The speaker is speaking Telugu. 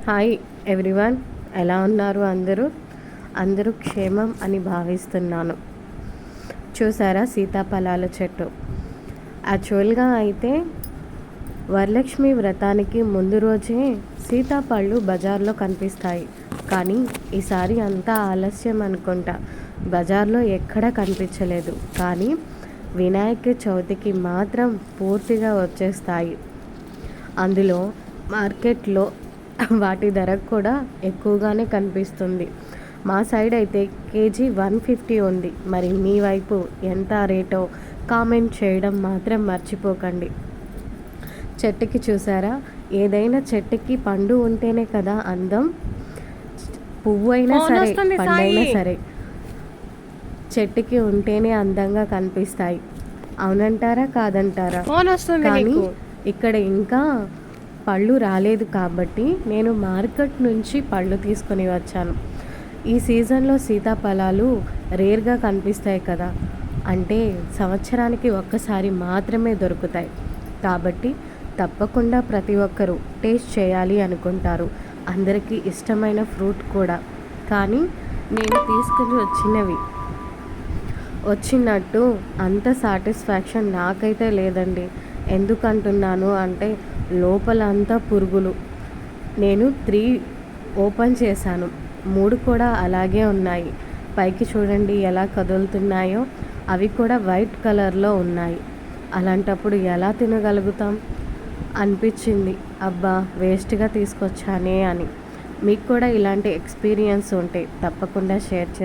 హాయ్ ఎవ్రీవన్, ఎలా ఉన్నారు అందరూ క్షేమం అని భావిస్తున్నాను. చూసారా సీతాఫలాల చెట్టు. యాక్చువల్గా అయితే వరలక్ష్మి వ్రతానికి ముందు రోజే సీతాఫళ్ళు బజార్లో కనిపిస్తాయి. కానీ ఈసారి అంతా ఆలస్యం అనుకుంటా, బజార్లో ఎక్కడా కనిపించలేదు. కానీ వినాయక చవితికి మాత్రం పూర్తిగా వచ్చేస్తాయి. అందులో మార్కెట్లో వాటి ధర కూడా ఎక్కువగానే కనిపిస్తుంది. మా సైడ్ అయితే కేజీ 150 ఉంది. మరి మీ వైపు ఎంత రేటో కామెంట్ చేయడం మాత్రం మర్చిపోకండి. చెట్టుకి చూసారా, ఏదైనా చెట్టుకి పండు ఉంటేనే కదా అందం. పువ్వు అయినా సరే, పండైనా సరే, చెట్టుకి ఉంటేనే అందంగా కనిపిస్తాయి. అవునంటారా కాదంటారా? కానీ ఇక్కడ ఇంకా పళ్ళు రాలేదు కాబట్టి నేను మార్కెట్ నుంచి పళ్ళు తీసుకొని వచ్చాను. ఈ సీజన్లో సీతాఫలాలు రేర్గా కనిపిస్తాయి కదా, అంటే సంవత్సరానికి ఒక్కసారి మాత్రమే దొరుకుతాయి. కాబట్టి తప్పకుండా ప్రతి ఒక్కరూ టేస్ట్ చేయాలి అనుకుంటారు. అందరికీ ఇష్టమైన ఫ్రూట్ కూడా. కానీ నేను తీసుకుని వచ్చినట్టు అంత సాటిస్ఫాక్షన్ నాకైతే లేదండి. ఎందుకంటున్నాను అంటే లోపల అంతా పురుగులు. నేను 3 ఓపెన్ చేశాను, 3 కూడా అలాగే ఉన్నాయి. పైకి చూడండి ఎలా కదులుతున్నాయో, అవి కూడా వైట్ కలర్లో ఉన్నాయి. అలాంటప్పుడు ఎలా తినగలుగుతాం అనిపించింది. అబ్బా, వేస్ట్గా తీసుకొచ్చానే అని. మీకు కూడా ఇలాంటి ఎక్స్పీరియన్స్ ఉంటే తప్పకుండా షేర్ చేస్తాను.